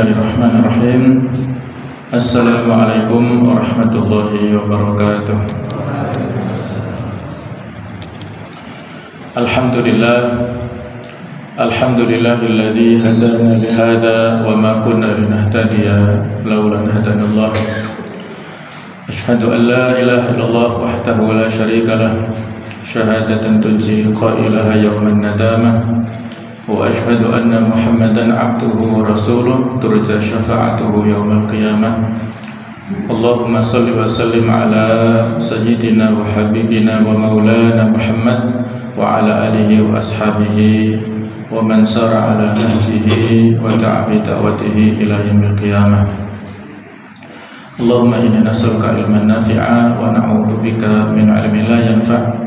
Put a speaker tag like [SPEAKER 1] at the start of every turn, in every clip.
[SPEAKER 1] Bismillahirrahmanirrahim. Assalamualaikum warahmatullahi wabarakatuh. Alhamdulillahilladzi hadana lihada wa ma kunna linahtadiya laula an hadanallah. Asyhadu an la ilaha illallah wahdahu la syarika lah, syahadatan tunji qailaha yawman nadamah. Wa ashhadu anna Muhammadan abduhu wa rasuluh turja syafa'atuhu yawmal qiyamah. Allahumma salli wa sallim ala sayyidina wa habibina wa maulana Muhammad wa ala alihi wa ashabihi wa man sara ala nahjihi wa ta'abi da'watihi ila yaumil qiyamah. Allahumma inna nas'aluka ilman nafi'a wa na'udzu bika min 'ilmin la yanfa'.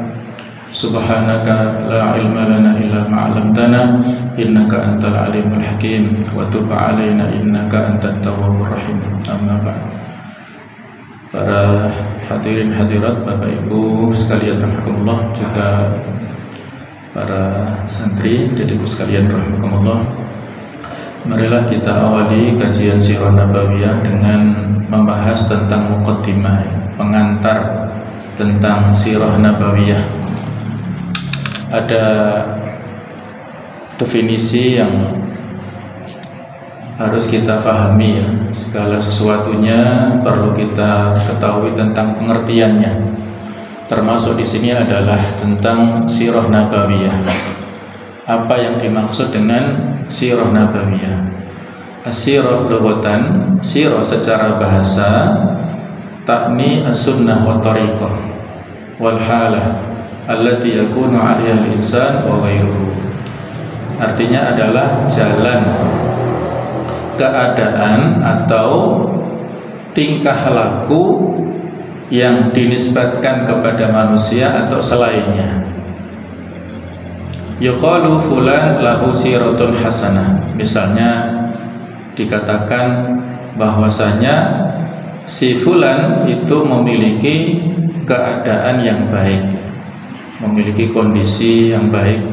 [SPEAKER 1] Subhanaka la ilma lana illa ma 'allamtana innaka antal alimul hakim wa tub 'alaina innaka antat tawwabur rahim. Amma ba'd. Para hadirin hadirat, Bapak Ibu sekalian rahimakumullah, juga para santri didikku sekalian rahimakumullah, marilah kita awali kajian Sirah Nabawiyah dengan membahas tentang muqaddimah, pengantar tentang Sirah Nabawiyah. Ada definisi yang harus kita pahami, ya. Segala sesuatunya perlu kita ketahui tentang pengertiannya. Termasuk di sini adalah tentang Sirah Nabawiyah. Apa yang dimaksud dengan Sirah Nabawiyah? As-sirah lughatan, sirah secara bahasa, takni as-sunnah wa tariqah wal halah allati yakunu 'alaiha al-insan wa ghairuhu. Artinya adalah jalan, keadaan atau tingkah laku yang dinisbatkan kepada manusia atau selainnya. Yuqalu fulan lahu siratun hasanah. Misalnya dikatakan bahwasanya si fulan itu memiliki keadaan yang baik, memiliki kondisi yang baik.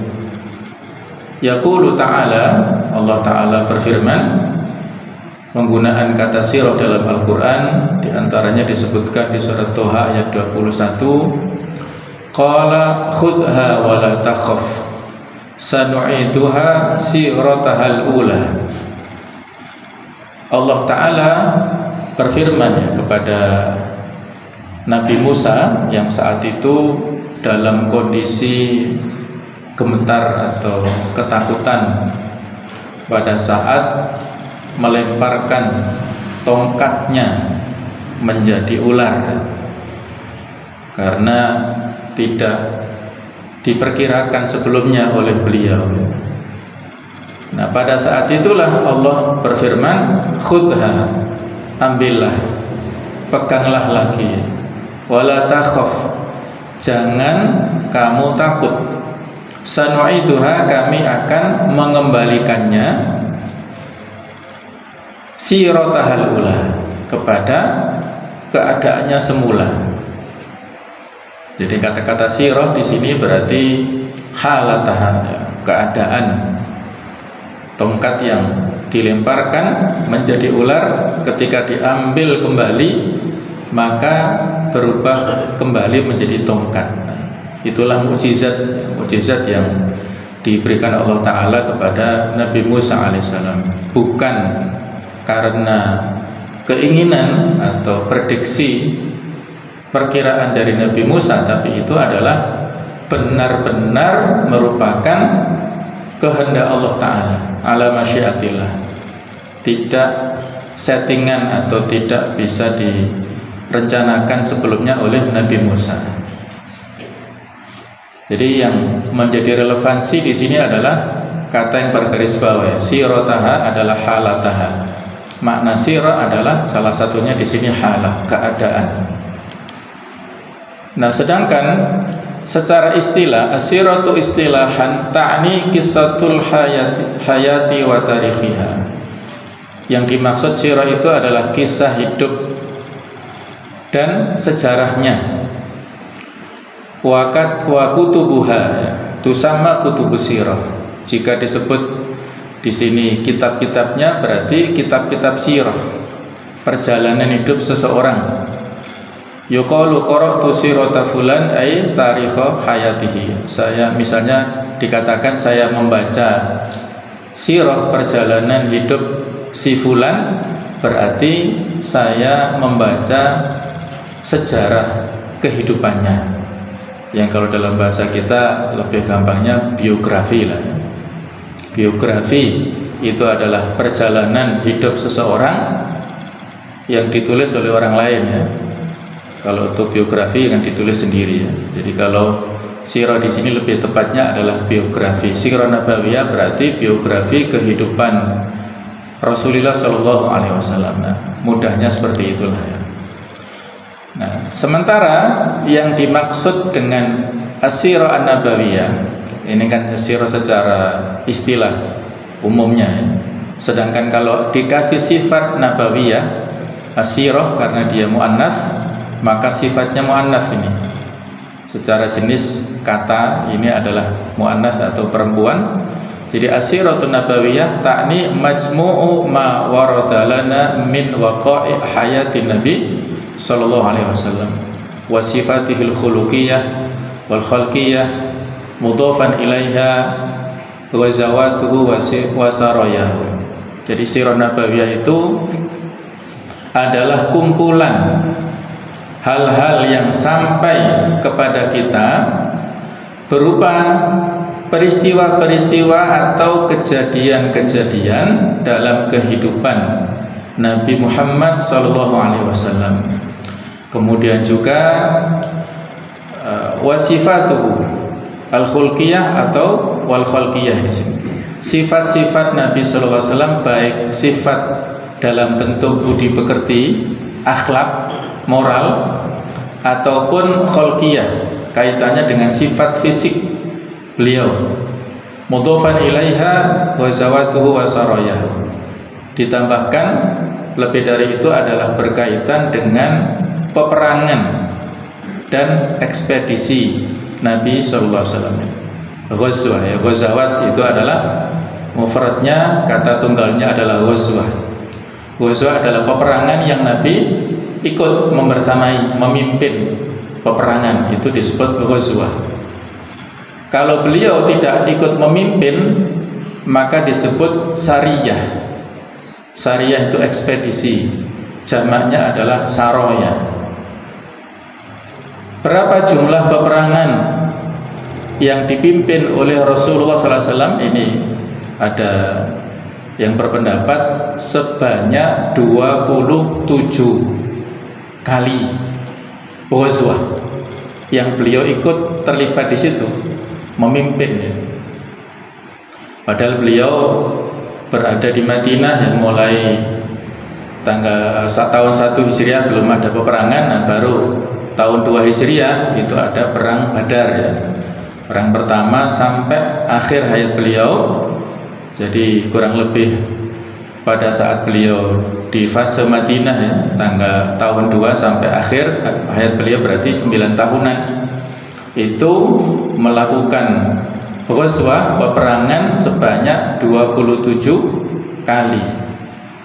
[SPEAKER 1] Yaqulu ta'ala, Allah Ta'ala berfirman, penggunaan kata sirah dalam Al-Quran diantaranya disebutkan di surat Toha ayat 21. Qala khudha wa la takhaf sanu'iduha siratahal ula. Allah Ta'ala berfirman, ya, kepada Nabi Musa yang saat itu dalam kondisi gemetar atau ketakutan pada saat melemparkan tongkatnya menjadi ular, karena tidak diperkirakan sebelumnya oleh beliau. Nah, pada saat itulah Allah berfirman, khudha, ambillah, peganglah lagi, wala takhaf, jangan kamu takut, sanu'iduha, kami akan mengembalikannya, siratahal ula, kepada keadaannya semula. Jadi kata-kata sirah di sini berarti halataha, keadaan. Tongkat yang dilemparkan menjadi ular, ketika diambil kembali maka berubah kembali menjadi tongkat. Itulah mukjizat yang diberikan Allah Ta'ala kepada Nabi Musa alaihissalam. Bukan karena keinginan atau prediksi perkiraan dari Nabi Musa, tapi itu adalah benar-benar merupakan kehendak Allah Ta'ala, ala masyiatillah, tidak settingan atau tidak bisa direncanakan sebelumnya oleh Nabi Musa. Jadi yang menjadi relevansi di sini adalah kata yang bergaris bawah, ya, sirataha adalah halataha. Makna sirah adalah salah satunya di sini halah, keadaan. Nah, sedangkan secara istilah, as-siratu istilahan ta'ni kisatul hayati wa tarikhiha. Yang dimaksud sirah itu adalah kisah hidup dan sejarahnya. Wa kutubuha, tusamma kutubus sirah. Jika disebut Di sini kitab-kitabnya berarti kitab-kitab sirah, perjalanan hidup seseorang. Yuqalu qara'tu sirata fulan ay tarikha hayatihi. Saya misalnya dikatakan saya membaca sirah perjalanan hidup si fulan, berarti saya membaca sejarah kehidupannya. Yang kalau dalam bahasa kita lebih gampangnya biografi lah. Biografi itu adalah perjalanan hidup seseorang yang ditulis oleh orang lain ya. Kalau autobiografi kan ditulis sendiri ya. Jadi kalau sirah di sini lebih tepatnya adalah biografi. Sirah nabawiyah berarti biografi kehidupan Rasulullah Shallallahu Alaihi Wasallam. Nah, mudahnya seperti itulah ya. Nah, sementara yang dimaksud dengan as-sirah an-nabawiyah ini kan as-sirah secara istilah umumnya ya. Sedangkan kalau dikasih sifat nabawiyah as-sirah karena dia muannats, maka sifatnya muannats ini. Secara jenis kata ini adalah muannats atau perempuan. Jadi as-siratun nabawiyah ta'ni majmu'u ma warada lana min waqa'i hayatin nabi sallallahu alaihi wasallam wa sifatihil khuluqiyah wal khalqiyah mudhafan ilaiha wa zawatuhu wa sarayahu. Jadi sirah nabawiyah itu adalah kumpulan hal-hal yang sampai kepada kita berupa peristiwa-peristiwa atau kejadian-kejadian dalam kehidupan Nabi Muhammad SAW. Kemudian juga wasifatuhu al-khulqiyah atau wal khalqiyah di sini. Sifat-sifat Nabi SAW baik sifat dalam bentuk budi pekerti, akhlak, moral, ataupun khalqiyah, kaitannya dengan sifat fisik beliau. Mudhafan ilaiha wa zawatuhu wa sarayahu. Ditambahkan lebih dari itu adalah berkaitan dengan peperangan dan ekspedisi Nabi sallallahu alaihi wasallam. Ghazwah ya, ghazawat itu adalah mufradnya, kata tunggalnya adalah ghazwah. Ghazwah adalah peperangan yang Nabi ikut membersamai, memimpin peperangan, itu disebut ghazwah. Kalau beliau tidak ikut memimpin, maka disebut sariyah. Sariyah itu ekspedisi, jamaknya adalah saroya. Berapa jumlah peperangan yang dipimpin oleh Rasulullah SAW? Ini ada yang berpendapat sebanyak 27 kali ghazwah yang beliau ikut terlibat di situ, memimpin ya. Padahal beliau berada di Madinah yang mulai tahun 1 Hijriah belum ada peperangan. Nah, baru tahun 2 Hijriah itu ada perang Badar ya. Perang pertama sampai akhir hayat beliau. Jadi kurang lebih pada saat beliau di fase Madinah ya, tahun 2 sampai akhir hayat beliau berarti 9 tahunan. Itu melakukan ghazwah, peperangan sebanyak 27 kali.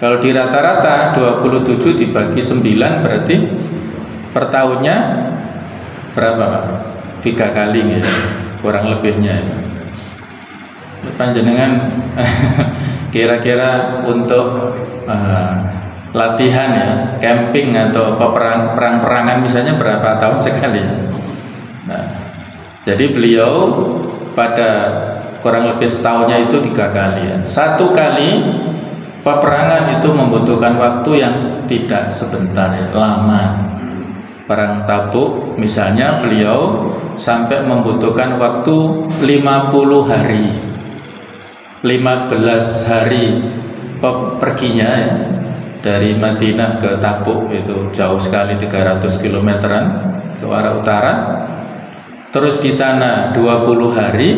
[SPEAKER 1] Kalau di rata-rata 27 dibagi 9 berarti per tahunnya berapa Pak? 3 kali ya, kurang lebihnya ya. Panjenengan kira-kira untuk latihan ya, camping atau perang-perangan misalnya berapa tahun sekali ya? Nah, jadi beliau pada kurang lebih setahunnya itu 3 kali ya. 1 kali peperangan itu membutuhkan waktu yang tidak sebentar ya, lama. Perang Tabuk misalnya beliau sampai membutuhkan waktu 50 hari. 15 hari perginya ya, dari Madinah ke Tabuk itu jauh sekali, 300 kilometeran ke arah utara. Terus di sana 20 hari,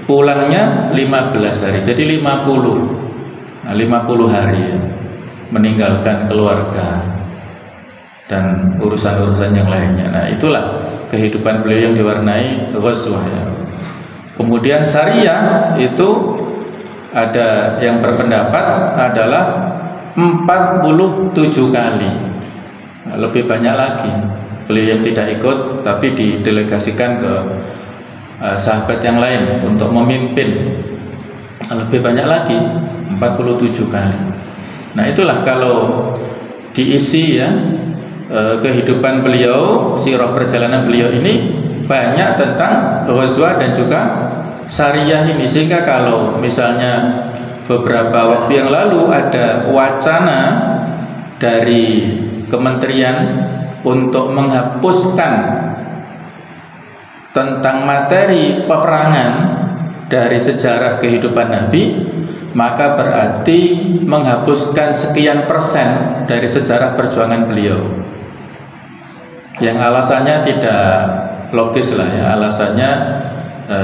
[SPEAKER 1] pulangnya 15 hari. Jadi 50. Nah, 50 hari ya, meninggalkan keluarga dan urusan-urusan yang lainnya. Nah, itulah kehidupan beliau yang diwarnai ghazwah ya. Kemudian sariyah itu Ada yang berpendapat adalah 47 kali, lebih banyak lagi. Beliau yang tidak ikut tapi didelegasikan ke sahabat yang lain untuk memimpin, lebih banyak lagi, 47 kali. Nah itulah kalau diisi ya kehidupan beliau, sirah perjalanan beliau ini banyak tentang ghazwah dan juga syariah ini, sehingga kalau misalnya beberapa waktu yang lalu ada wacana dari kementerian untuk menghapuskan tentang materi peperangan dari sejarah kehidupan Nabi, maka berarti menghapuskan sekian persen dari sejarah perjuangan beliau, yang alasannya tidak logis lah ya, alasannya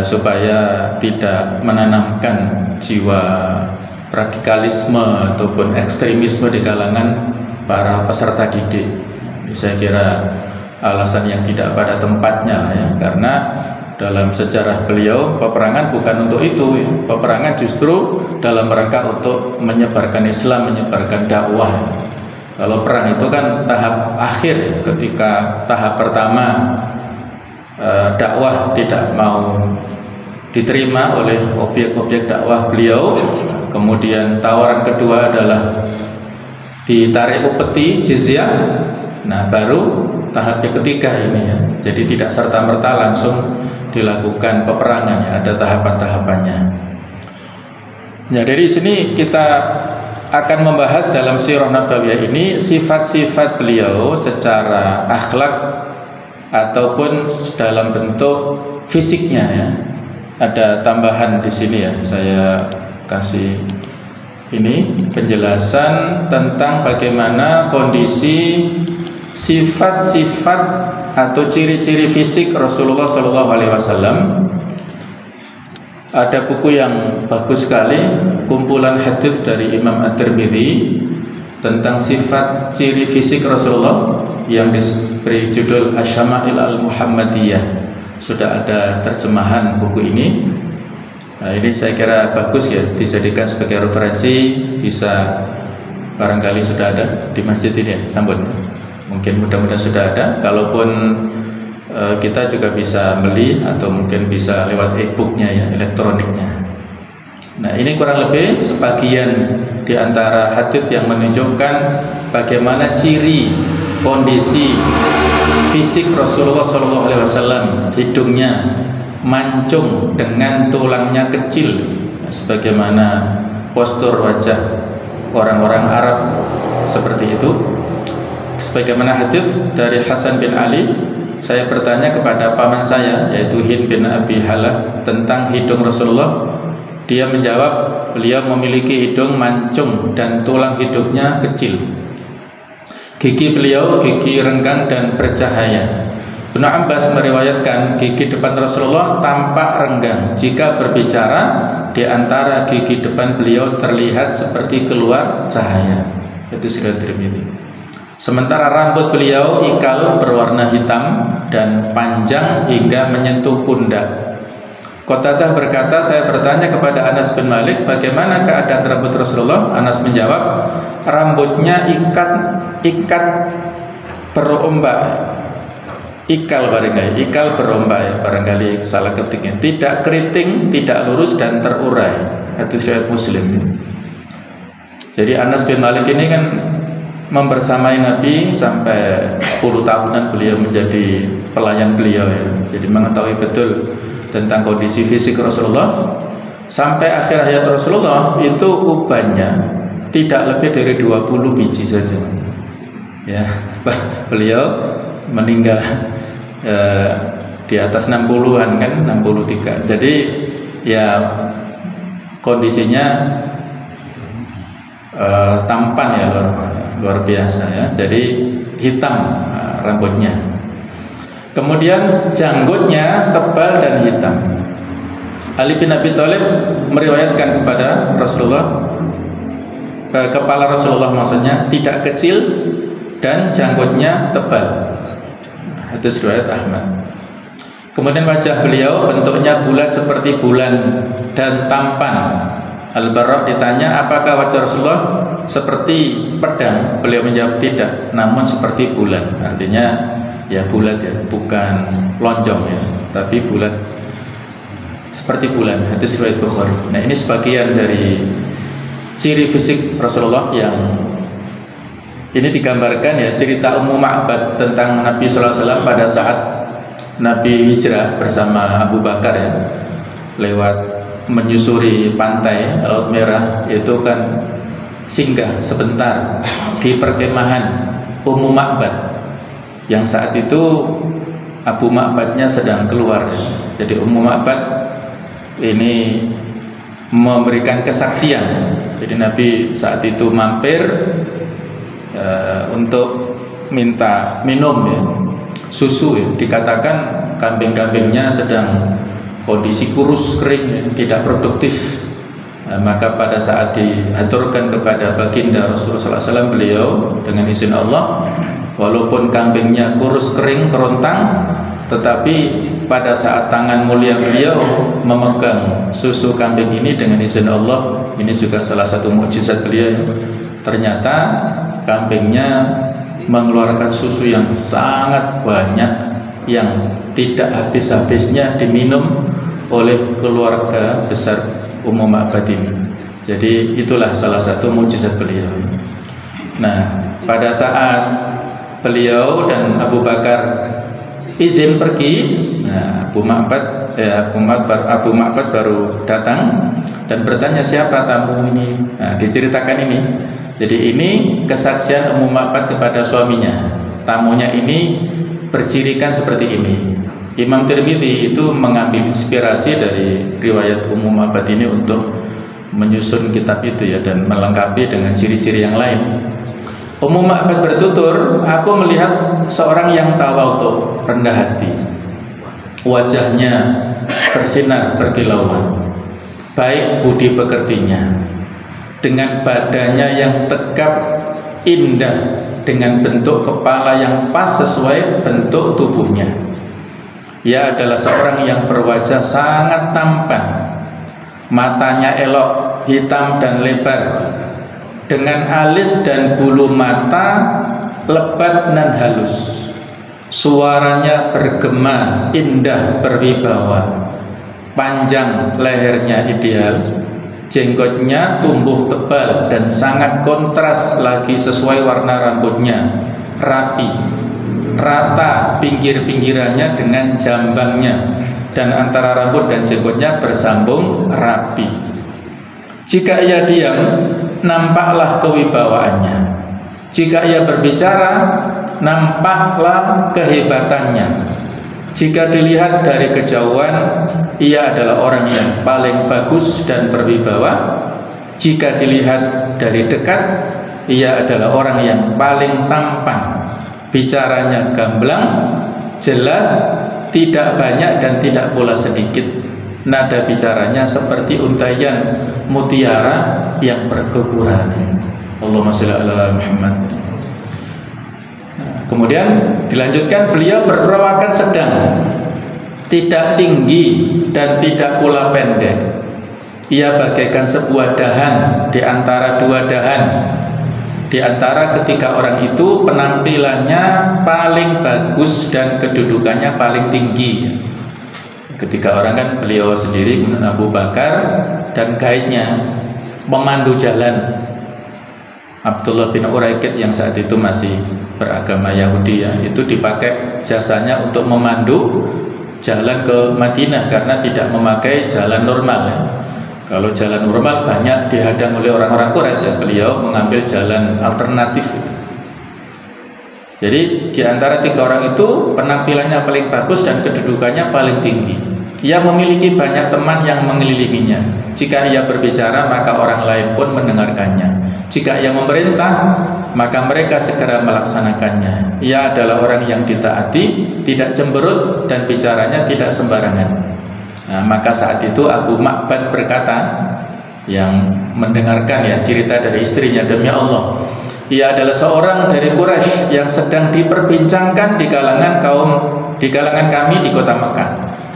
[SPEAKER 1] supaya tidak menanamkan jiwa radikalisme ataupun ekstremisme di kalangan para peserta didik. Saya kira alasan yang tidak pada tempatnya lah ya, karena dalam sejarah beliau peperangan bukan untuk itu ya. Peperangan justru dalam rangka untuk menyebarkan Islam, menyebarkan dakwah. Kalau perang itu kan tahap akhir ya, ketika tahap pertama dakwah tidak mau diterima oleh objek-objek dakwah beliau, kemudian tawaran kedua adalah ditarik upeti jizyah. Nah baru tahap yang ketiga ini ya, jadi tidak serta-merta langsung dilakukan peperangan ya, ada tahapan-tahapannya. Nah dari sini kita akan membahas dalam sirah nabawiyah ini sifat-sifat beliau secara akhlak ataupun dalam bentuk fisiknya ya. Ada tambahan di sini ya, saya kasih ini penjelasan tentang bagaimana kondisi sifat-sifat atau ciri-ciri fisik Rasulullah SAW. Ada buku yang bagus sekali, kumpulan hadis dari Imam At-Tirmidzi tentang sifat ciri fisik Rasulullah yang diberi judul Asy-Syama'il Al-Muhammadiyah. Sudah ada terjemahan buku ini. Nah, ini saya kira bagus ya, dijadikan sebagai referensi. Bisa barangkali sudah ada di masjid ini ya, Sambut. Mungkin mudah-mudahan sudah ada. Kalaupun kita juga bisa beli atau mungkin bisa lewat e-booknya ya, elektroniknya. Nah ini kurang lebih sebagian di antara hadis yang menunjukkan bagaimana ciri kondisi fisik Rasulullah SAW. Hidungnya mancung dengan tulangnya kecil, sebagaimana postur wajah orang-orang Arab seperti itu. Sebagaimana hadis dari Hasan bin Ali, saya bertanya kepada paman saya yaitu Hind bin Abi Halah tentang hidung Rasulullah. Dia menjawab beliau memiliki hidung mancung dan tulang hidungnya kecil. Gigi beliau gigi renggang dan bercahaya. Ibnu Abbas meriwayatkan gigi depan Rasulullah tampak renggang. Jika berbicara, di antara gigi depan beliau terlihat seperti keluar cahaya. Itu riwayat Tirmidzi. Sementara rambut beliau ikal berwarna hitam dan panjang hingga menyentuh pundak. Qatadah berkata, saya bertanya kepada Anas bin Malik, bagaimana keadaan rambut Rasulullah? Anas menjawab, rambutnya ikat berombak. Ikal barangkali, ikal berombak ya, barangkali salah ketiknya. Tidak keriting, tidak lurus dan terurai. Hadis riwayat Muslim. Jadi Anas bin Malik ini kan membersamai Nabi sampai 10 tahunan beliau menjadi pelayan beliau ya. Jadi mengetahui betul tentang kondisi fisik Rasulullah. Sampai akhir hayat Rasulullah itu ubannya tidak lebih dari 20 biji saja ya. Beliau meninggal di atas 60-an kan, 63. Jadi ya kondisinya tampan ya, luar biasa ya. Jadi hitam rambutnya. Kemudian janggutnya tebal dan hitam. Ali bin Abi Thalib meriwayatkan kepada Rasulullah, kepala Rasulullah maksudnya tidak kecil dan janggutnya tebal. Hadis riwayat Ahmad. Kemudian wajah beliau bentuknya bulat seperti bulan dan tampan. Al-Bara ditanya, apakah wajah Rasulullah seperti pedang? Beliau menjawab tidak, namun seperti bulan. Artinya ya bulat ya, bukan lonjong ya, tapi bulat seperti bulan. Hadis riwayat Bukhari. Nah, ini sebagian dari ciri fisik Rasulullah yang ini digambarkan ya, cerita Ummu Ma'bad tentang Nabi sallallahu alaihi wasallam pada saat Nabi hijrah bersama Abu Bakar ya, lewat menyusuri pantai Laut Merah, itu kan singgah sebentar di perkemahan Ummu Ma'bad yang saat itu Abu Ma'badnya sedang keluar ya. Jadi Ummu Ma'bad ini memberikan kesaksian. Jadi Nabi saat itu mampir untuk minta minum ya, susu ya. Dikatakan kambing-kambingnya sedang kondisi kurus, kering ya, tidak produktif. Maka pada saat diaturkan kepada baginda Rasulullah SAW, beliau dengan izin Allah, walaupun kambingnya kurus, kering, kerontang, tetapi pada saat tangan mulia beliau memegang susu kambing ini dengan izin Allah. Ini juga salah satu mukjizat beliau ya. Ternyata kambingnya mengeluarkan susu yang sangat banyak, yang tidak habis-habisnya diminum oleh keluarga besar Ummu Ma'bad ini. Jadi itulah salah satu mukjizat beliau. Nah, pada saat beliau dan Abu Bakar izin pergi, nah, Abu Ma'bad baru datang dan bertanya, siapa tamu ini? Nah, diceritakan ini. Jadi ini kesaksian Ummu Ma'bad kepada suaminya. Tamunya ini bercirikan seperti ini. Imam Tirmidzi itu mengambil inspirasi dari riwayat Ummu Ma'bad ini untuk menyusun kitab itu ya, dan melengkapi dengan ciri-ciri yang lain. Ummu Ma'bad bertutur, aku melihat seorang yang tawadhu, rendah hati, wajahnya bersinar berkilauan, baik budi pekertinya, dengan badannya yang tegap, indah, dengan bentuk kepala yang pas sesuai bentuk tubuhnya. Ia adalah seorang yang berwajah sangat tampan, matanya elok, hitam dan lebar, dengan alis dan bulu mata lebat dan halus. Suaranya bergema, indah, berwibawa. Panjang lehernya ideal, jenggotnya tumbuh tebal dan sangat kontras lagi sesuai warna rambutnya, rapi, rata pinggir-pinggirannya dengan jambangnya, dan antara rambut dan jenggotnya bersambung rapi. Jika ia diam, nampaklah kewibawaannya. Jika ia berbicara, nampaklah kehebatannya. Jika dilihat dari kejauhan, ia adalah orang yang paling bagus dan berwibawa. Jika dilihat dari dekat, ia adalah orang yang paling tampan. Bicaranya gamblang, jelas, tidak banyak dan tidak pula sedikit. Nada bicaranya seperti untaian mutiara yang berguguran. Allahumma shalli ala Muhammad. Kemudian dilanjutkan, beliau berperawakan sedang, tidak tinggi dan tidak pula pendek. Ia bagaikan sebuah dahan di antara dua dahan. Di antara ketiga orang itu penampilannya paling bagus dan kedudukannya paling tinggi. Ketiga orang kan beliau sendiri, kemudian Abu Bakar, dan guide-nya, pemandu jalan, Abdullah bin Uraikid yang saat itu masih beragama Yahudi ya, itu dipakai jasanya untuk memandu jalan ke Madinah karena tidak memakai jalan normal ya. Kalau jalan normal banyak dihadang oleh orang-orang Quraisy ya, beliau mengambil jalan alternatif. Jadi di antara tiga orang itu penampilannya paling bagus dan kedudukannya paling tinggi. Ia memiliki banyak teman yang mengelilinginya. Jika ia berbicara, maka orang lain pun mendengarkannya. Jika ia memerintah, maka mereka segera melaksanakannya. Ia adalah orang yang ditaati, tidak cemberut, dan bicaranya tidak sembarangan. Nah, maka saat itu Abu Ma'bad berkata, yang mendengarkan ya cerita dari istrinya, demi Allah, ia adalah seorang dari Quraisy yang sedang diperbincangkan di kalangan kami di kota Mekah.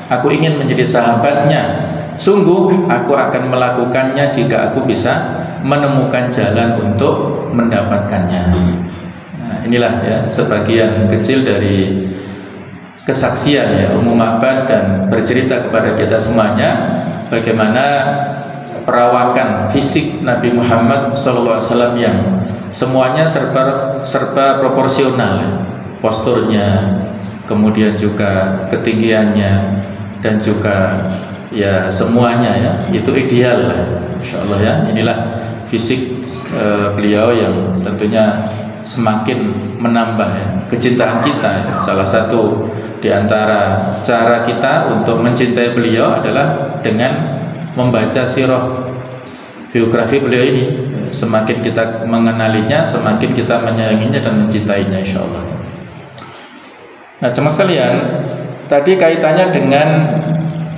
[SPEAKER 1] Aku ingin menjadi sahabatnya. Sungguh aku akan melakukannya jika aku bisa menemukan jalan untuk mendapatkannya. Nah, inilah ya sebagian kecil dari kesaksian ya Ummu Ma'bad dan bercerita kepada kita semuanya bagaimana perawakan fisik Nabi Muhammad SAW yang semuanya serba proporsional ya. Posturnya, kemudian juga ketinggiannya, dan juga ya semuanya ya itu ideal lah, insyaallah ya. Inilah fisik beliau yang tentunya semakin menambah ya kecintaan kita ya. Salah satu di antara cara kita untuk mencintai beliau adalah dengan membaca sirah biografi beliau ini. Semakin kita mengenalinya, semakin kita menyayanginya dan mencintainya, insyaallah. Nah, jemaah sekalian, tadi kaitannya dengan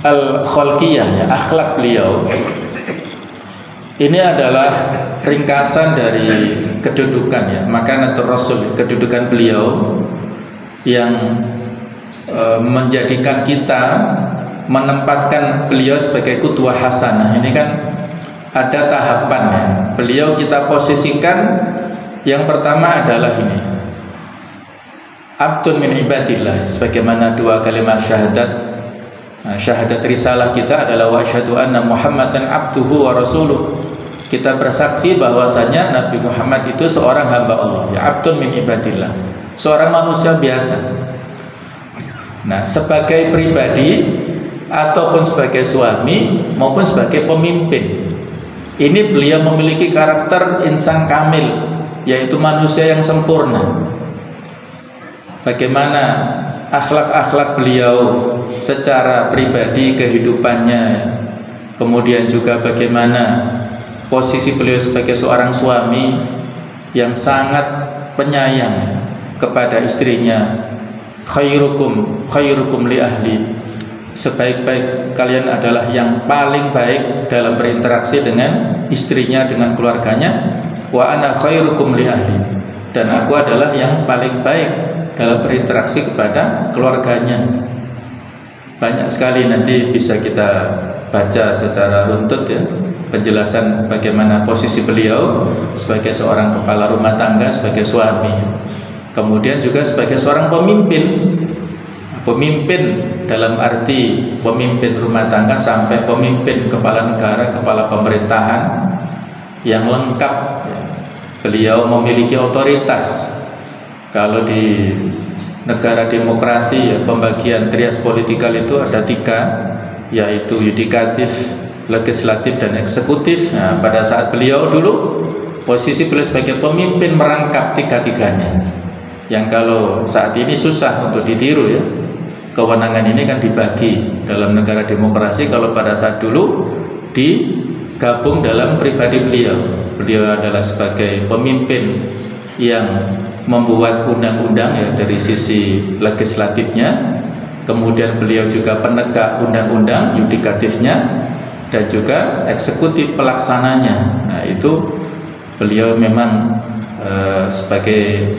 [SPEAKER 1] al-khalqiyah ya, akhlak beliau. Ini adalah ringkasan dari kedudukan ya, makanatur Rasul, kedudukan beliau yang menjadikan kita menempatkan beliau sebagai qudwah hasanah. Ini kan ada tahapan ya. Beliau kita posisikan yang pertama adalah ini, abdun min ibadillah, sebagaimana dua kalimat syahadat. Nah, syahadat risalah kita adalah wa asyhadu anna Muhammadan abduhu wa rasuluh. Kita bersaksi bahwasanya Nabi Muhammad itu seorang hamba Allah, ya abdun min ibadillah, seorang manusia biasa. Nah, sebagai pribadi ataupun sebagai suami maupun sebagai pemimpin, ini beliau memiliki karakter insan kamil, yaitu manusia yang sempurna. Bagaimana akhlak-akhlak beliau secara pribadi, kehidupannya, kemudian juga bagaimana posisi beliau sebagai seorang suami yang sangat penyayang kepada istrinya. Khairukum li ahli, sebaik-baik kalian adalah yang paling baik dalam berinteraksi dengan istrinya, dengan keluarganya. Wa ana khairukum li ahli, dan aku adalah yang paling baik dalam berinteraksi kepada keluarganya. Banyak sekali nanti bisa kita baca secara runtut ya penjelasan bagaimana posisi beliau sebagai seorang kepala rumah tangga, sebagai suami, kemudian juga sebagai seorang pemimpin. Pemimpin dalam arti pemimpin rumah tangga sampai pemimpin kepala negara, kepala pemerintahan yang lengkap ya. Beliau memiliki otoritas. Kalau di negara demokrasi ya, pembagian trias politikal itu ada 3, yaitu yudikatif, legislatif, dan eksekutif. Nah, pada saat beliau dulu, posisi beliau sebagai pemimpin merangkap 3-tiganya, yang kalau saat ini susah untuk ditiru ya. Kewenangan ini kan dibagi dalam negara demokrasi. Kalau pada saat dulu digabung dalam pribadi beliau. Beliau adalah sebagai pemimpin yang membuat undang-undang ya dari sisi legislatifnya, kemudian beliau juga penegak undang-undang yudikatifnya, dan juga eksekutif pelaksananya. Nah, itu beliau memang sebagai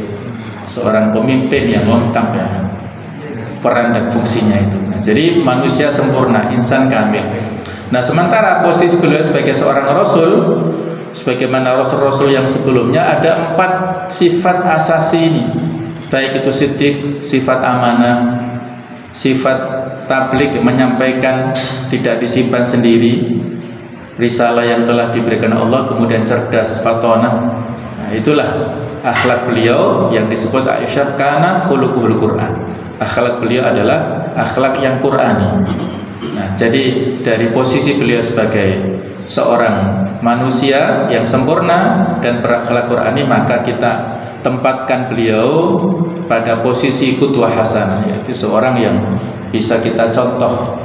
[SPEAKER 1] seorang pemimpin yang lengkap ya, peran dan fungsinya itu. Nah, jadi manusia sempurna, insan kamil. Nah, sementara posisi beliau sebagai seorang rasul, sebagaimana rasul-rasul yang sebelumnya, ada 4 sifat asasi ini, baik itu siddiq, sifat amanah, sifat tabligh, menyampaikan, tidak disimpan sendiri, risalah yang telah diberikan Allah, kemudian cerdas, fatonah. Nah, itulah akhlak beliau yang disebut Aisyah kana khuluquhul Quran. Akhlak beliau adalah akhlak yang Qur'ani. Nah, jadi dari posisi beliau sebagai seorang manusia yang sempurna dan berakhlak Qur'ani, maka kita tempatkan beliau pada posisi qudwah hasanah, yaitu seorang yang bisa kita contoh.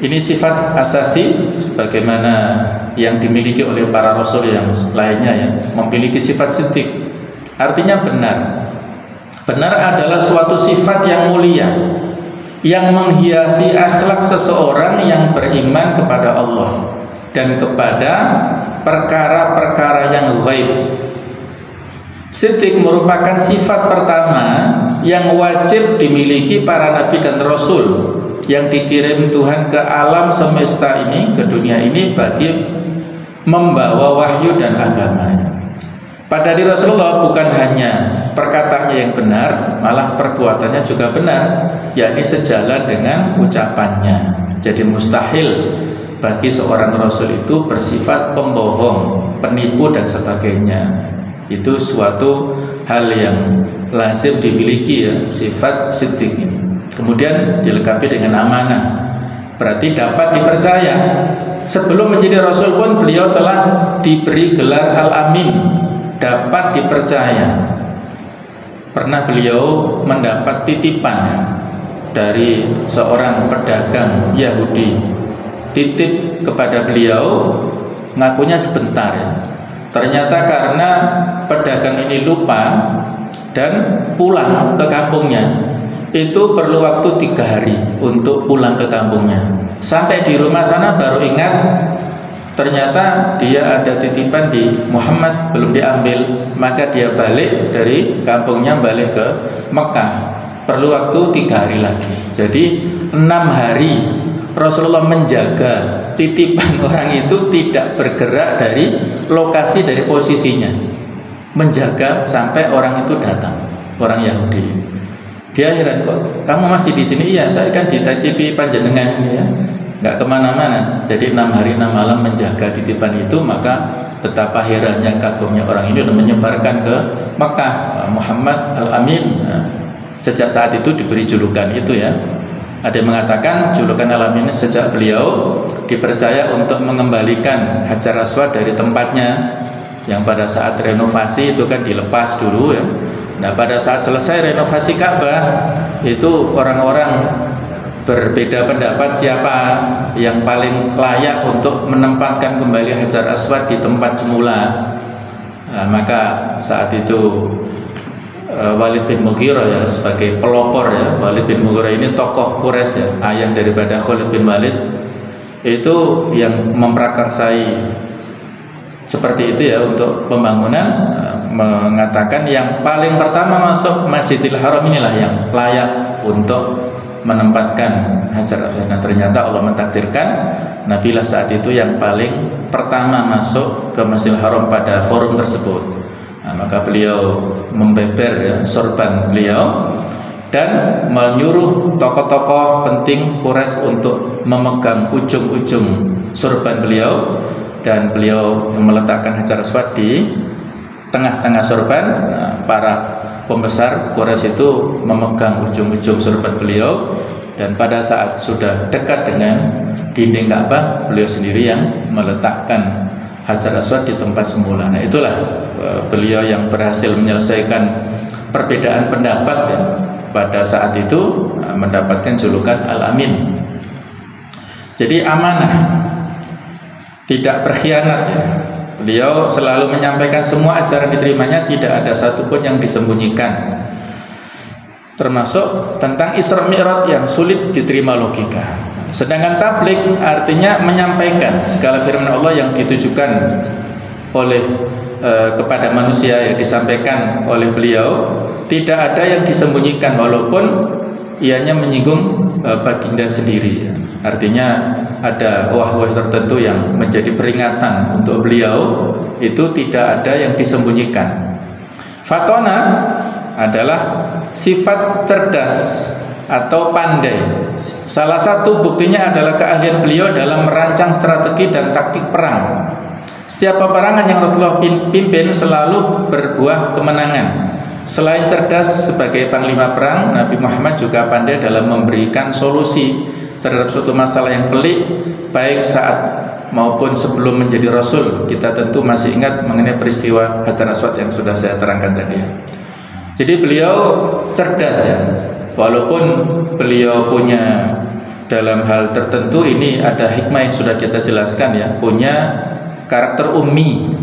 [SPEAKER 1] Ini sifat asasi sebagaimana yang dimiliki oleh para rasul yang lainnya ya, memiliki sifat siddiq. Artinya benar. Benar adalah suatu sifat yang mulia yang menghiasi akhlak seseorang yang beriman kepada Allah dan kepada perkara-perkara yang ghaib. Siddiq merupakan sifat pertama yang wajib dimiliki para nabi dan rasul, yang dikirim Tuhan ke alam semesta ini, ke dunia ini bagi membawa wahyu dan agamanya. Pada diri Rasulullah bukan hanya perkataannya yang benar, malah perbuatannya juga benar, yakni sejalan dengan ucapannya. Jadi mustahil bagi seorang Rasul itu bersifat pembohong, penipu dan sebagainya. Itu suatu hal yang lazim dimiliki ya, sifat siddiq ini. Kemudian dilengkapi dengan amanah, berarti dapat dipercaya. Sebelum menjadi Rasul pun beliau telah diberi gelar Al-Amin, dapat dipercaya. Pernah beliau mendapat titipan ya, dari seorang pedagang Yahudi, titip kepada beliau, ngakunya sebentar ya. Ternyata karena pedagang ini lupa dan pulang ke kampungnya, itu perlu waktu 3 hari untuk pulang ke kampungnya. Sampai di rumah sana baru ingat, ternyata dia ada titipan di Muhammad belum diambil. Maka dia balik dari kampungnya, balik ke Mekah, perlu waktu 3 hari lagi. Jadi 6 hari Rasulullah menjaga titipan orang itu tidak bergerak dari lokasi, dari posisinya, menjaga sampai orang itu datang, orang Yahudi. Dia heran, kok kamu masih di sini? Iya, saya kan dititipi panjenengan ini ya, nggak kemana-mana. Jadi 6 hari 6 malam menjaga titipan itu. Maka betapa herannya, kagumnya orang ini dan menyebarkan ke Mekah, Muhammad Al-Amin. Sejak saat itu diberi julukan itu ya. Ada yang mengatakan julukan Al-Amin ini sejak beliau dipercaya untuk mengembalikan Hajar Aswad dari tempatnya, yang pada saat renovasi itu kan dilepas dulu ya. Nah, pada saat selesai renovasi Ka'bah, itu orang-orang berbeda pendapat siapa yang paling layak untuk menempatkan kembali Hajar Aswad di tempat semula. Nah, maka saat itu Walid bin Mughirah ya, sebagai pelopor ya. Walid bin Mughirah ini tokoh Quraisy ya, ayah daripada Khalid bin Walid, itu yang memprakarsai seperti itu ya untuk pembangunan. Mengatakan yang paling pertama masuk Masjidil Haram inilah yang layak untuk menempatkan Hajar Aswad. Nah, ternyata Allah mentakdirkan Nabilah saat itu yang paling pertama masuk ke Masjidil Haram pada forum tersebut. Nah, maka beliau membeber ya, sorban beliau dan menyuruh tokoh-tokoh penting Quraisy untuk memegang ujung-ujung sorban beliau, dan beliau meletakkan Hajar Aswad di tengah-tengah sorban. Nah, para pembesar Quraisy itu memegang ujung-ujung sorban beliau, dan pada saat sudah dekat dengan dinding Ka'bah, beliau sendiri yang meletakkan Hajar Aswad di tempat semula. Nah, itulah beliau yang berhasil menyelesaikan perbedaan pendapat ya. Pada saat itu mendapatkan julukan Al-Amin. Jadi amanah, tidak berkhianat ya. Beliau selalu menyampaikan semua ajaran diterimanya, tidak ada satupun yang disembunyikan, termasuk tentang Isra Mi'raj yang sulit diterima logika. Sedangkan tabligh artinya menyampaikan segala firman Allah yang ditujukan oleh kepada manusia, yang disampaikan oleh beliau, tidak ada yang disembunyikan walaupun ianya menyinggung baginda sendiri. Artinya ada wahyu tertentu yang menjadi peringatan untuk beliau, itu tidak ada yang disembunyikan. Fatona adalah sifat cerdas atau pandai. Salah satu buktinya adalah keahlian beliau dalam merancang strategi dan taktik perang. Setiap peperangan yang Rasulullah pimpin selalu berbuah kemenangan. Selain cerdas sebagai panglima perang, Nabi Muhammad juga pandai dalam memberikan solusi terhadap suatu masalah yang pelik, baik saat maupun sebelum menjadi Rasul. Kita tentu masih ingat mengenai peristiwa Hajar Aswad yang sudah saya terangkan tadi. Jadi beliau cerdas ya, walaupun beliau punya dalam hal tertentu ini ada hikmah yang sudah kita jelaskan ya, punya karakter ummi.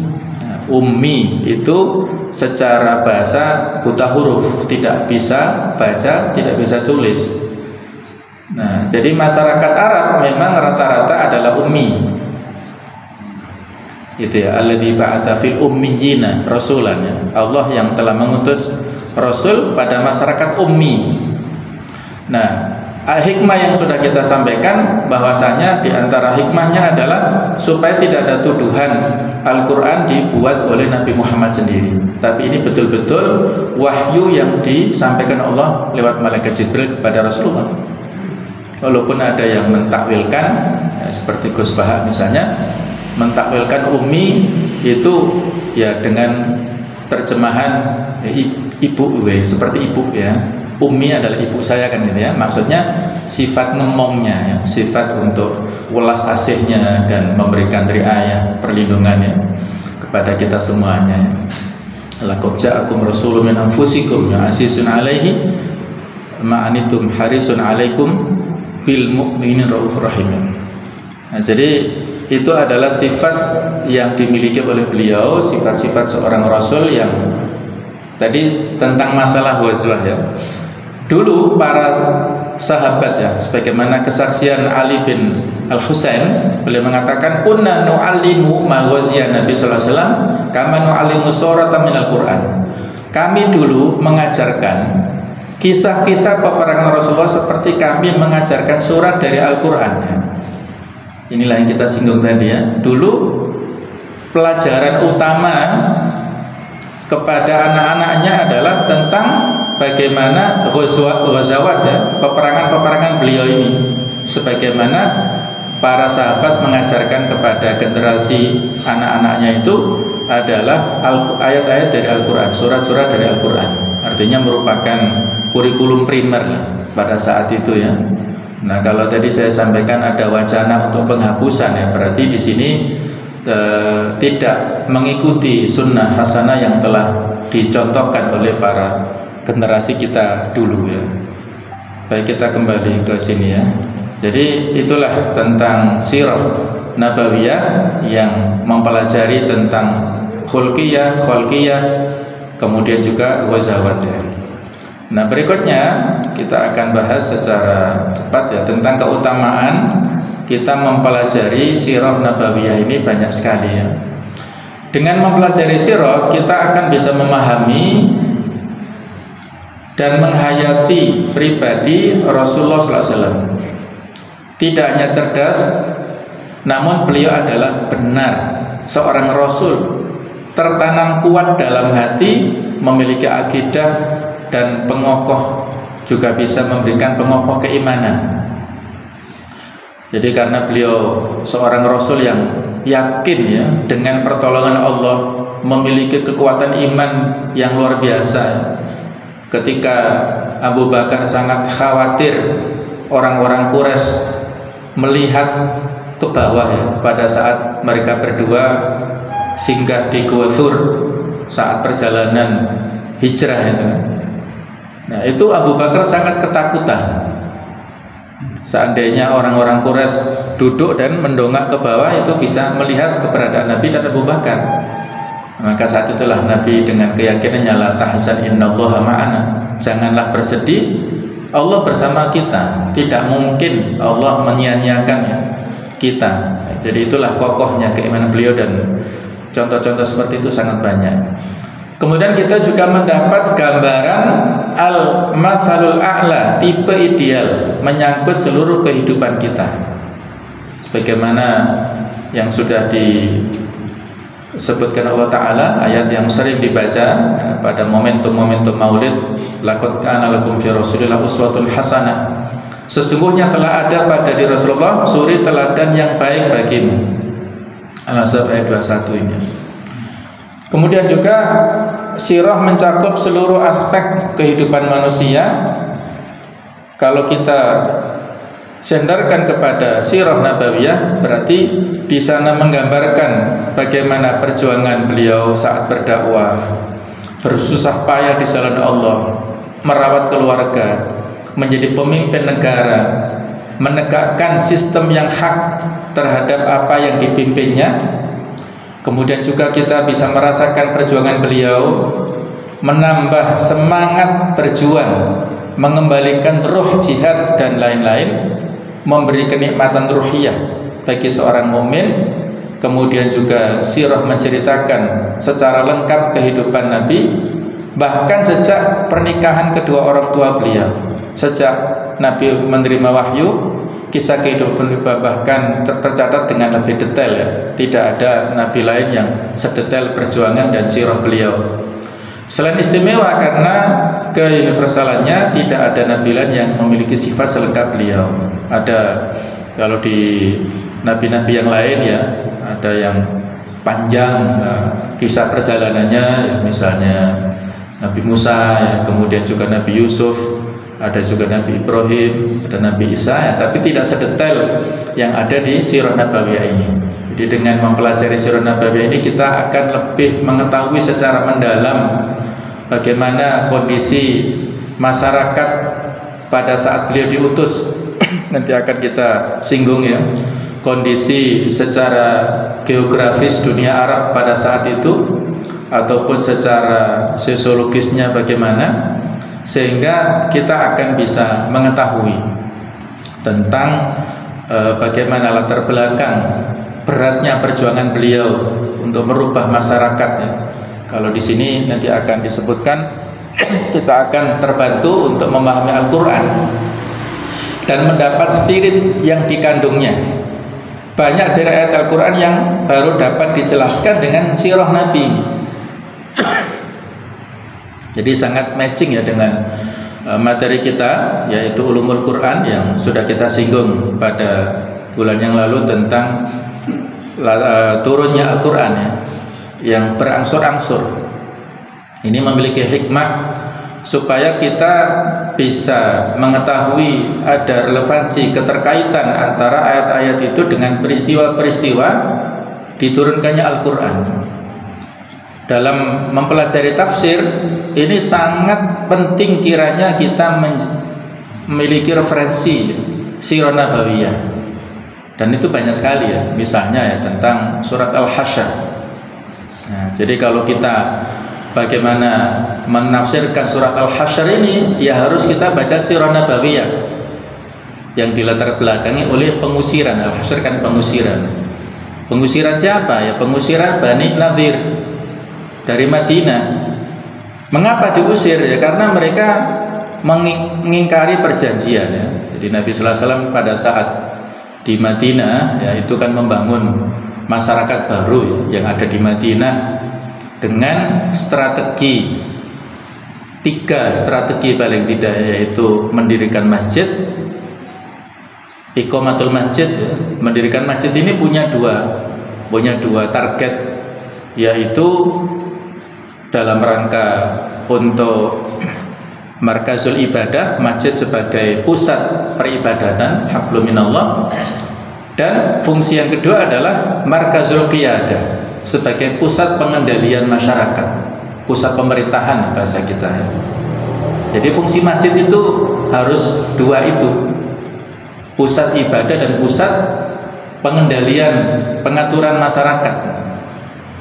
[SPEAKER 1] Ummi itu secara bahasa buta huruf, tidak bisa baca, tidak bisa tulis. Nah, jadi masyarakat Arab memang rata-rata adalah ummi. Itu ya, alladzi ba'atsa fil ummiyina rasulan ya. Allah yang telah mengutus rasul pada masyarakat ummi. Nah, Hikmah yang sudah kita sampaikan bahwasanya di antara hikmahnya adalah supaya tidak ada tuduhan Al-Quran dibuat oleh Nabi Muhammad sendiri, tapi ini betul-betul wahyu yang disampaikan Allah lewat malaikat Jibril kepada Rasulullah. Walaupun ada yang mentakwilkan ya, seperti Gus Baha misalnya mentakwilkan ummi itu ya dengan terjemahan ibu seperti ibu ya. Ummi adalah ibu saya kan gitu ya. Maksudnya sifat ngemongnya ya, sifat untuk welas asihnya dan memberikan riayah perlindungannya kepada kita semuanya. Laqad ja'akum rasulun min anfusikum azizun 'alaihi ma anittum harisun 'alaikum bil mu'minin raufur rahim. Nah, jadi itu adalah sifat yang dimiliki oleh beliau, sifat-sifat seorang rasul yang tadi tentang masalah ghazwah ya. Dulu para sahabat ya, sebagaimana kesaksian Ali bin Al-Husain, beliau mengatakan kunna nu'allimu ma ghaziya Nabi sallallahu alaihi wasallam kama nu'allimu suratan minal Qur'an. Kami dulu mengajarkan kisah-kisah peperangan Rasulullah seperti kami mengajarkan surat dari Al-Qur'an. Inilah yang kita singgung tadi ya. Dulu pelajaran utama kepada anak-anaknya adalah tentang bagaimana ghazawat ya, peperangan-peperangan beliau ini, sebagaimana para sahabat mengajarkan kepada generasi anak-anaknya itu adalah ayat-ayat dari Al-Quran, surat-surat dari Al-Quran. Artinya merupakan kurikulum primer lah pada saat itu ya. Nah, kalau tadi saya sampaikan ada wacana untuk penghapusan ya, berarti di sini tidak mengikuti sunnah hasanah yang telah dicontohkan oleh para generasi kita dulu ya. Baik, kita kembali ke sini ya. Jadi itulah tentang sirah nabawiyah yang mempelajari tentang khulqiyah, kemudian juga ghazawat ya. Nah, berikutnya kita akan bahas secara cepat ya tentang keutamaan kita mempelajari sirah nabawiyah ini banyak sekali ya. Dengan mempelajari sirah kita akan bisa memahami dan menghayati pribadi Rasulullah SAW. Tidak hanya cerdas, namun beliau adalah benar seorang Rasul, tertanam kuat dalam hati, memiliki akidah dan pengokoh, juga bisa memberikan pengokoh keimanan. Jadi karena beliau seorang Rasul yang yakin ya dengan pertolongan Allah, memiliki kekuatan iman yang luar biasa. Ketika Abu Bakar sangat khawatir orang-orang Quraisy melihat ke bawah ya, pada saat mereka berdua singgah di Gua Thur saat perjalanan hijrah itu. Nah, itu Abu Bakar sangat ketakutan. Seandainya orang-orang Quraisy duduk dan mendongak ke bawah, itu bisa melihat keberadaan Nabi dan Abu Bakar. Maka saat itulah Nabi dengan keyakinannya, la tahzan innallaha ma'ana, janganlah bersedih, Allah bersama kita. Tidak mungkin Allah menyia-nyiakan kita. Jadi itulah kokohnya keimanan beliau, dan contoh-contoh seperti itu sangat banyak. Kemudian kita juga mendapat gambaran al-mathalul a'la, tipe ideal menyangkut seluruh kehidupan kita. Sebagaimana yang sudah disebutkan Allah Ta'ala, ayat yang sering dibaca pada momentum-momentum maulid, laqad kana lakum fi Rasulillah uswatun hasanah, sesungguhnya telah ada pada diri Rasulullah suri teladan yang baik bagimu. Al-Ahzab ayat 21 ini. Kemudian juga sirah mencakup seluruh aspek kehidupan manusia. Kalau kita sandarkan kepada sirah nabawiyah, berarti di sana menggambarkan bagaimana perjuangan beliau saat berdakwah, bersusah payah di jalan Allah, merawat keluarga, menjadi pemimpin negara, menegakkan sistem yang hak terhadap apa yang dipimpinnya. Kemudian juga kita bisa merasakan perjuangan beliau menambah semangat berjuang, mengembalikan ruh jihad dan lain-lain, memberi kenikmatan ruhiyah bagi seorang mukmin. Kemudian juga sirah menceritakan secara lengkap kehidupan Nabi,
[SPEAKER 2] Bahkan sejak pernikahan kedua orang tua beliau, sejak Nabi menerima wahyu, kisah kehidupan beliau bahkan tercatat dengan lebih detail ya. Tidak ada nabi lain yang sedetail perjuangan dan sirah beliau. Selain istimewa karena keuniversalannya, tidak ada nabi lain yang memiliki sifat selengkap beliau. Ada, kalau di nabi-nabi yang lain ya, ada yang panjang kisah perjalanannya ya, misalnya Nabi Musa ya, kemudian juga Nabi Yusuf, ada juga Nabi Ibrahim, ada Nabi Isa ya, tapi tidak sedetail yang ada di Sirah Nabawiyah ini. Jadi dengan mempelajari Sirah Nabawiyah ini kita akan lebih mengetahui secara mendalam bagaimana kondisi masyarakat pada saat beliau diutus. Nanti akan kita singgung ya, kondisi secara geografis dunia Arab pada saat itu, ataupun secara sosiologisnya bagaimana, sehingga kita akan bisa mengetahui tentang bagaimana latar belakang beratnya perjuangan beliau untuk merubah masyarakat ya. Kalau di sini nanti akan disebutkan, kita akan terbantu untuk memahami Al-Quran dan mendapat spirit yang dikandungnya. Banyak dari ayat Al-Quran yang baru dapat dijelaskan dengan sirah Nabi. Jadi sangat matching ya dengan materi kita, yaitu Ulumul Quran yang sudah kita singgung pada bulan yang lalu tentang turunnya Al-Quran ya, yang berangsur-angsur. Ini memiliki hikmah supaya kita bisa mengetahui ada relevansi keterkaitan antara ayat-ayat itu dengan peristiwa-peristiwa diturunkannya Al-Quran. Dalam mempelajari tafsir ini sangat penting kiranya kita memiliki referensi Sirah Nabawiyah, dan itu banyak sekali ya, misalnya ya tentang surat Al-Hasyr. Nah, jadi kalau kita bagaimana menafsirkan surat Al-Hasyr ini, ya harus kita baca Sirah Nabawiyah yang dilatar belakangi oleh pengusiran. Al-Hasyr kan pengusiran. Pengusiran siapa? Ya pengusiran Bani Nadir dari Madinah. Mengapa diusir? Ya karena mereka mengingkari perjanjian ya. Jadi Nabi sallallahu alaihi wasallam pada saat di Madinah ya, itu kan membangun masyarakat baru ya, yang ada di Madinah dengan strategi, 3 strategi paling tidak, yaitu mendirikan masjid, iqamatul masjid ya. Mendirikan masjid ini punya dua target, yaitu dalam rangka untuk markazul ibadah, masjid sebagai pusat peribadatan, hablum minallah, dan fungsi yang kedua adalah markazul qiyadah sebagai pusat pengendalian masyarakat, pusat pemerintahan bahasa kita ya. Jadi fungsi masjid itu harus 2 itu, pusat ibadah dan pusat pengendalian, pengaturan masyarakat.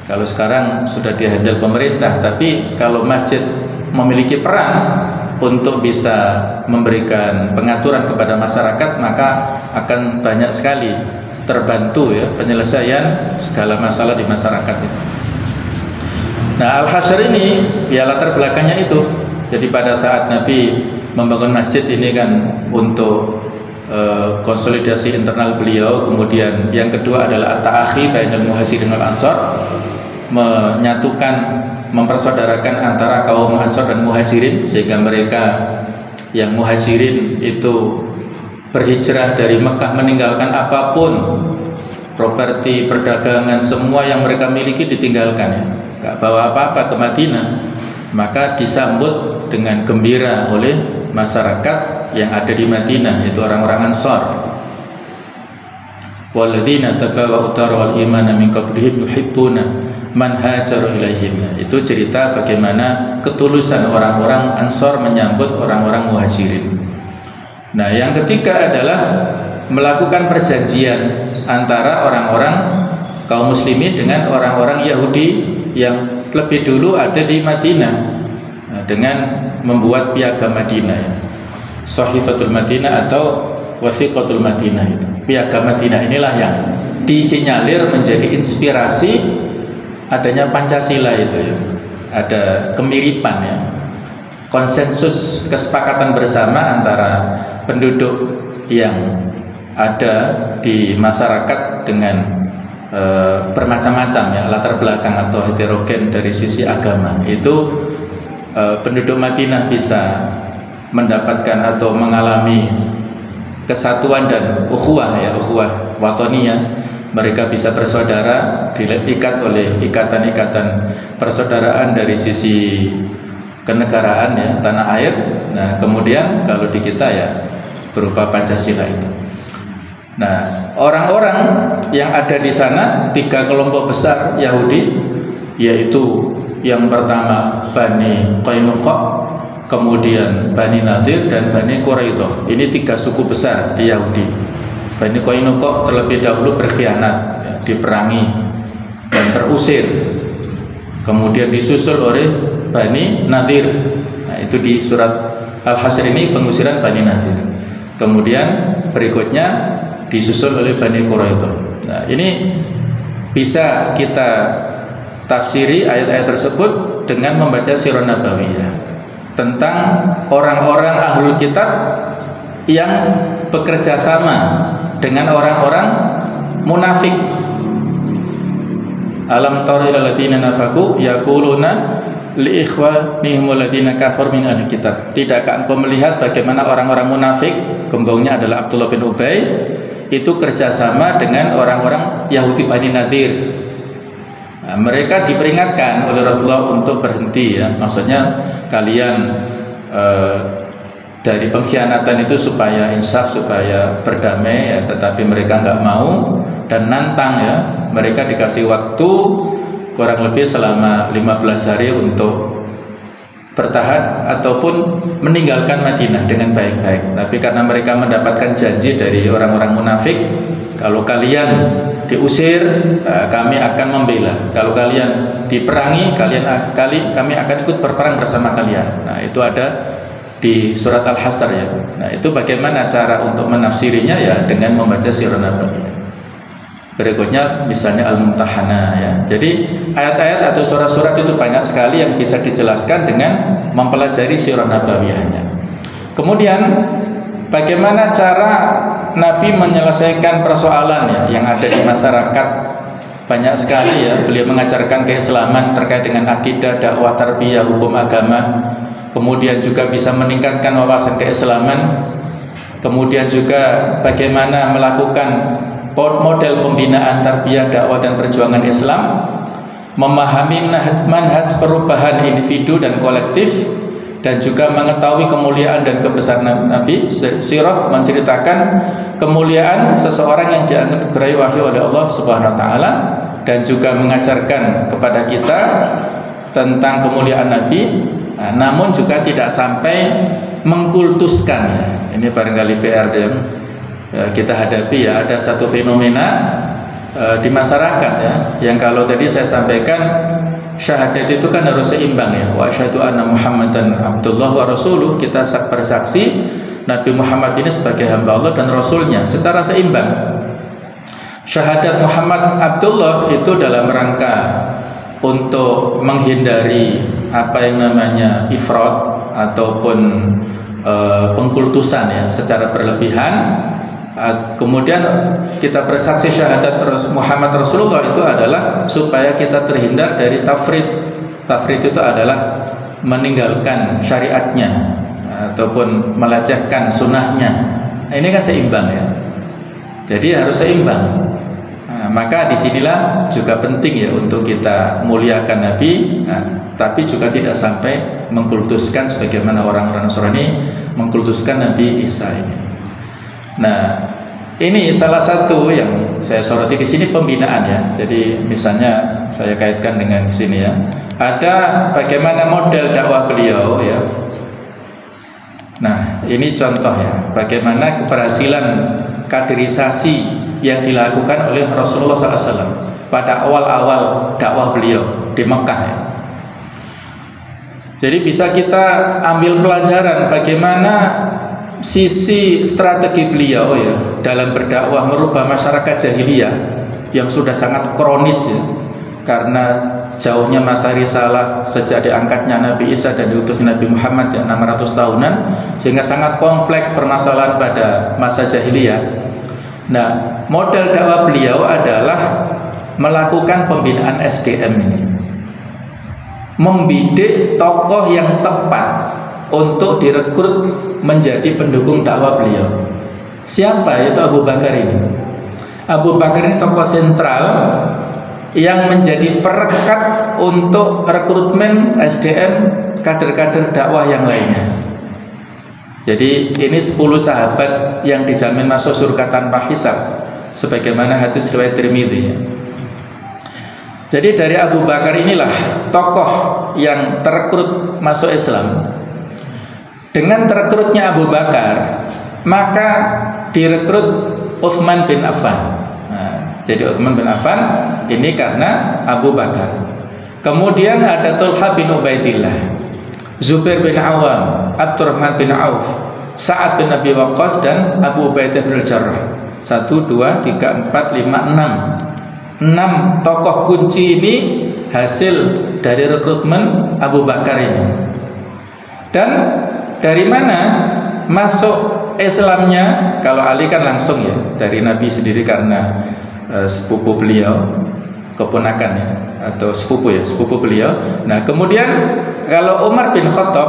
[SPEAKER 2] Kalau sekarang sudah dihandle pemerintah, tapi kalau masjid memiliki peran untuk bisa memberikan pengaturan kepada masyarakat, maka akan banyak sekali terbantu ya penyelesaian segala masalah di masyarakat itu. Nah, Al-Hasyr ini ya latar belakangnya itu. Jadi pada saat Nabi membangun masjid ini kan untuk konsolidasi internal beliau, kemudian yang kedua adalah at-ta'akhi bainal muhajirin wal ansar, menyatukan, mempersaudarakan antara kaum Ansar dan Muhajirin, sehingga mereka yang Muhajirin itu berhijrah dari Mekah, meninggalkan apapun, properti, perdagangan, semua yang mereka miliki ditinggalkan ya, gak bawa apa-apa ke Madinah. Maka disambut dengan gembira oleh masyarakat yang ada di Madinah, yaitu orang-orang Ansar. Walladzina tabawwa'ud dar wal imana min qablihim yuhibbuna man hajaru ilaihim. Itu cerita bagaimana ketulusan orang-orang Ansar menyambut orang-orang Muhajirin. Nah, yang ketiga adalah melakukan perjanjian antara orang-orang kaum muslimin dengan orang-orang Yahudi yang lebih dulu ada di Madinah, dengan membuat piagam Madinah, Sahifatul Madinah atau Wasiqatul Madinah. Itu piagam Madinah inilah yang disinyalir menjadi inspirasi adanya Pancasila itu ya. ada kemiripan ya, konsensus kesepakatan bersama antara penduduk yang ada di masyarakat dengan bermacam-macam ya, latar belakang atau heterogen dari sisi agama. Itu penduduk Madinah bisa mendapatkan atau mengalami kesatuan dan ukhuwah ya, ukhuwah watoniyah. Mereka bisa bersaudara, diikat oleh ikatan-ikatan persaudaraan dari sisi kenegaraan ya, tanah air. Nah, kemudian kalau di kita ya berupa Pancasila itu. Nah, orang-orang yang ada di sana 3 kelompok besar Yahudi, yaitu yang pertama Bani Qainuqa, kemudian Bani Nadir dan Bani Quraidah. Ini 3 suku besar di Yahudi. Bani Qainuqa terlebih dahulu berkhianat ya, diperangi dan terusir. Kemudian disusul oleh Bani Nadir. Nah, itu di surat Al-Hasr ini pengusiran Bani Nadir. Kemudian berikutnya disusul oleh Bani Quraidah. Nah, ini bisa kita tafsiri ayat-ayat tersebut dengan membaca sirah nabawiyah tentang orang-orang ahlul kitab yang bekerja sama dengan orang-orang munafik. Alam tara ilal ladzina nafaqu yaquluna li ikhwanihim alladziina kafaru min ahli kitab. Tidakkah engkau melihat bagaimana orang-orang munafik, gembongnya adalah Abdullah bin Ubay, itu kerjasama dengan orang-orang Yahudi Bani Nadir. Nah, mereka diperingatkan oleh Rasulullah untuk berhenti ya. Maksudnya kalian dari pengkhianatan itu supaya insaf, supaya berdamai ya, tetapi mereka nggak mau dan nantang ya. Mereka dikasih waktu kurang lebih selama 15 hari untuk bertahan ataupun meninggalkan Madinah dengan baik-baik. Tapi karena mereka mendapatkan janji dari orang-orang munafik, kalau kalian diusir, kami akan membela. Kalau kalian diperangi, kami akan ikut berperang bersama kalian. Nah, itu ada di surat Al-Hasr ya. Nah, itu bagaimana cara untuk menafsirinya ya, dengan membaca sirah nabawiyah. Berikutnya misalnya Al-Mumtahanah ya. Jadi ayat-ayat atau surat-surat itu banyak sekali yang bisa dijelaskan dengan mempelajari sirah nabawiyahnya. Kemudian bagaimana cara Nabi menyelesaikan persoalan ya yang ada di masyarakat? Banyak sekali ya. Beliau mengajarkan keislaman terkait dengan akidah, dakwah, tarbiyah, hukum agama. Kemudian juga bisa meningkatkan wawasan keislaman. Kemudian juga bagaimana melakukan model pembinaan tarbiyah, dakwah dan perjuangan Islam, memahami manhaj perubahan individu dan kolektif, dan juga mengetahui kemuliaan dan kebesaran Nabi. Sirah menceritakan kemuliaan seseorang yang dianugerahi wahyu oleh Allah Subhanahu wa taala, dan juga mengajarkan kepada kita tentang kemuliaan Nabi, namun juga tidak sampai mengkultuskan ya. Ini barangkali PR yang kita hadapi ya. Ada satu fenomena di masyarakat ya, yang kalau tadi saya sampaikan syahadat itu kan harus seimbang ya. Wa asyhadu anna Muhammadan abdullah wa rasuluh. Kita bersaksi Nabi Muhammad ini sebagai hamba Allah dan Rasulnya secara seimbang. Syahadat Muhammad Abdullah itu dalam rangka untuk menghindari apa yang namanya ifrat ataupun pengkultusan ya secara berlebihan. Kemudian kita bersaksi syahadat Muhammad Rasulullah itu adalah supaya kita terhindar dari tafrid. Tafrid itu adalah meninggalkan syariatnya ataupun melecehkan sunnahnya. Ini kan seimbang ya. Jadi harus seimbang. Maka disinilah juga penting ya untuk kita muliakan Nabi, tapi juga tidak sampai mengkultuskan sebagaimana orang-orang Nasrani mengkultuskan Nabi Isa ini. Nah, ini salah satu yang saya soroti di sini, pembinaan ya. Jadi misalnya saya kaitkan dengan sini ya. Ada bagaimana model dakwah beliau ya. Nah, ini contoh ya, bagaimana keberhasilan kaderisasi yang dilakukan oleh Rasulullah SAW pada awal-awal dakwah beliau di Mekah ya. Jadi bisa kita ambil pelajaran bagaimana sisi strategi beliau ya dalam berdakwah merubah masyarakat jahiliyah yang sudah sangat kronis ya. karena jauhnya masa risalah sejak diangkatnya Nabi Isa dan diutusnya Nabi Muhammad 600 tahunan, sehingga sangat kompleks permasalahan pada masa jahiliyah. Nah, model dakwah beliau adalah melakukan pembinaan SDM ini, membidik tokoh yang tepat untuk direkrut menjadi pendukung dakwah beliau. Siapa? Yaitu Abu Bakar ini. Abu Bakar ini tokoh sentral yang menjadi perekat untuk rekrutmen SDM kader-kader dakwah yang lainnya. Jadi ini 10 sahabat yang dijamin masuk surga tanpa hisab, sebagaimana hadis riwayat Tirmidzi. Jadi dari Abu Bakar inilah tokoh yang terekrut masuk Islam. Dengan terekrutnya Abu Bakar, maka direkrut Utsman bin Affan. Jadi Utsman bin Affan ini karena Abu Bakar. Kemudian ada Thulha bin Ubaidillah, Zubair bin Awam, Abdurrahman bin Auf, Sa'ad bin Abi Waqqas, dan Abu Ubaidah bin Al-Jarrah. 1, 2, 3, 4, 5, 6. 6 tokoh kunci ini hasil dari rekrutmen Abu Bakar ini. Dan dari mana masuk Islamnya? Kalau Ali kan langsung ya dari Nabi sendiri karena sepupu beliau, keponakan ya, atau sepupu beliau. Nah, kemudian kalau Umar bin Khattab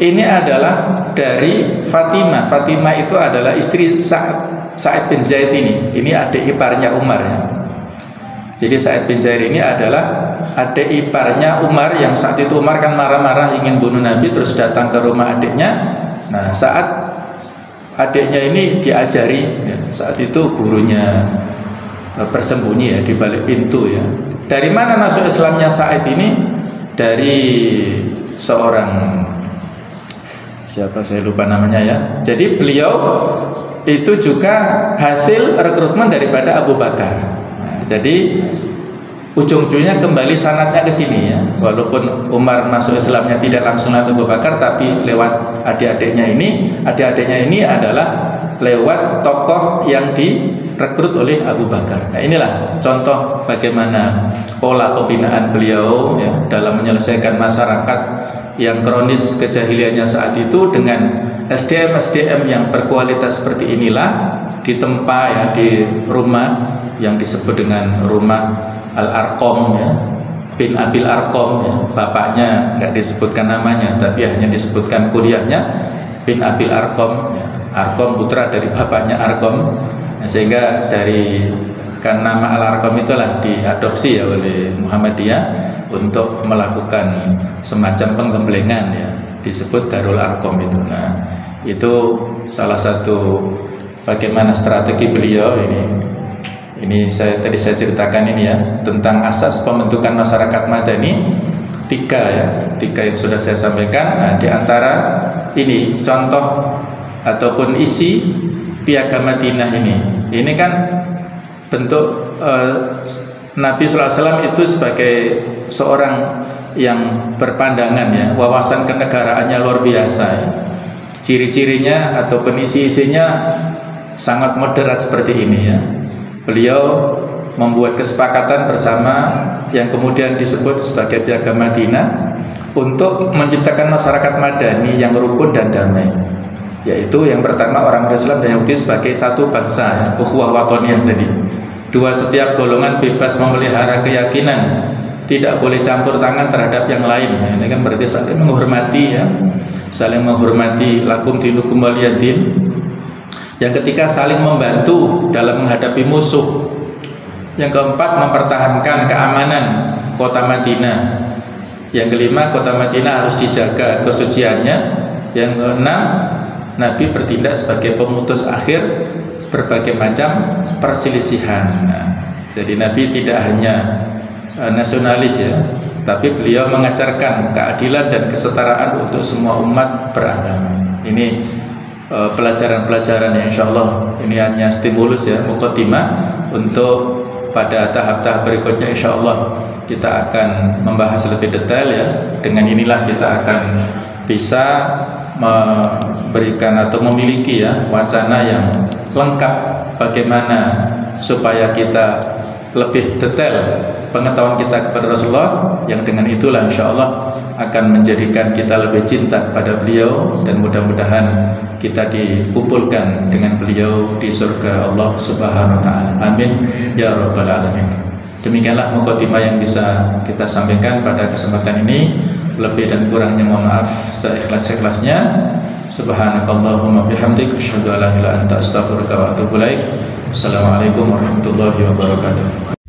[SPEAKER 2] ini adalah dari Fatimah. Fatimah itu adalah istri Sa'id bin Zaid ini. Ini adik iparnya Umar ya. Jadi Sa'id bin Zaid ini adalah adik iparnya Umar, yang saat itu Umar kan marah-marah ingin bunuh Nabi, terus datang ke rumah adiknya. Nah, saat adiknya ini diajari ya, saat itu gurunya bersembunyi ya di balik pintu ya. Dari mana masuk Islamnya Sa'id ini? Dari seorang, siapa saya lupa namanya ya. Jadi beliau itu juga hasil rekrutmen daripada Abu Bakar. Nah, jadi ujung-ujungnya kembali sanadnya ke sini ya. Walaupun Umar masuk Islamnya tidak langsung lewat Abu Bakar, tapi lewat adik-adiknya ini. Adik-adiknya ini adalah lewat tokoh yang direkrut oleh Abu Bakar. Nah, inilah contoh bagaimana pola pembinaan beliau ya, dalam menyelesaikan masyarakat yang kronis kejahiliannya saat itu dengan SDM yang berkualitas seperti inilah ditempa ya di rumah yang disebut dengan rumah Al-Arqam ya, bin Abil Arqam ya. Bapaknya nggak disebutkan namanya, tapi hanya disebutkan kuliahnya bin Abil Arqam ya. Arqam putra dari bapaknya Arqam. Nah, sehingga dari kan nama Al-Arqam itulah diadopsi ya oleh Muhammadiyah untuk melakukan semacam penggemblengan ya, disebut Darul Arqam itu. Nah, itu salah satu bagaimana strategi beliau ini. Ini tadi saya ceritakan ini ya, tentang asas pembentukan masyarakat Madani. 3 yang sudah saya sampaikan. Nah, di antara ini contoh ataupun isi Piagam Madinah ini kan bentuk Nabi SAW itu sebagai seorang yang berpandangan ya, wawasan kenegaraannya luar biasa ya. Ciri-cirinya ataupun isi-isinya sangat moderat seperti ini ya. Beliau membuat kesepakatan bersama yang kemudian disebut sebagai Piagam Madinah untuk menciptakan masyarakat Madani yang rukun dan damai, yaitu yang pertama orang Islam dan Yahudi sebagai satu bangsa, ukhuwah watoniyah tadi. 2, setiap golongan bebas memelihara keyakinan, tidak boleh campur tangan terhadap yang lain. Nah, ini kan berarti saling menghormati ya, saling menghormati, lakum dinukum waliyadin. Yang ketiga, saling membantu dalam menghadapi musuh. Yang keempat, mempertahankan keamanan kota Madinah. Yang kelima, kota Madinah harus dijaga kesuciannya. Yang keenam, Nabi bertindak sebagai pemutus akhir berbagai macam perselisihan. Nah, jadi Nabi tidak hanya nasionalis ya, tapi beliau mengajarkan keadilan dan kesetaraan untuk semua umat beragama. Ini pelajaran-pelajaran yang insya Allah ini hanya stimulus ya, muqaddimah untuk pada tahap-tahap berikutnya insya Allah kita akan membahas lebih detail ya. Dengan inilah kita akan bisa memberikan atau memiliki ya wacana yang lengkap bagaimana supaya kita lebih detail pengetahuan kita kepada Rasulullah, yang dengan itulah insya Allah akan menjadikan kita lebih cinta kepada beliau, dan mudah-mudahan kita dikumpulkan dengan beliau di surga Allah Subhanahu wa taala. Amin ya rabbal alamin. Demikianlah mukadimah yang bisa kita sampaikan pada kesempatan ini. Lebih dan kurangnya mohon maaf seikhlas-ikhlasnya. Subhanakallahumma bihamdika asyhadu an la ilaha illa anta astaghfiruka wa atubu ilaik. Assalamualaikum warahmatullahi wabarakatuh.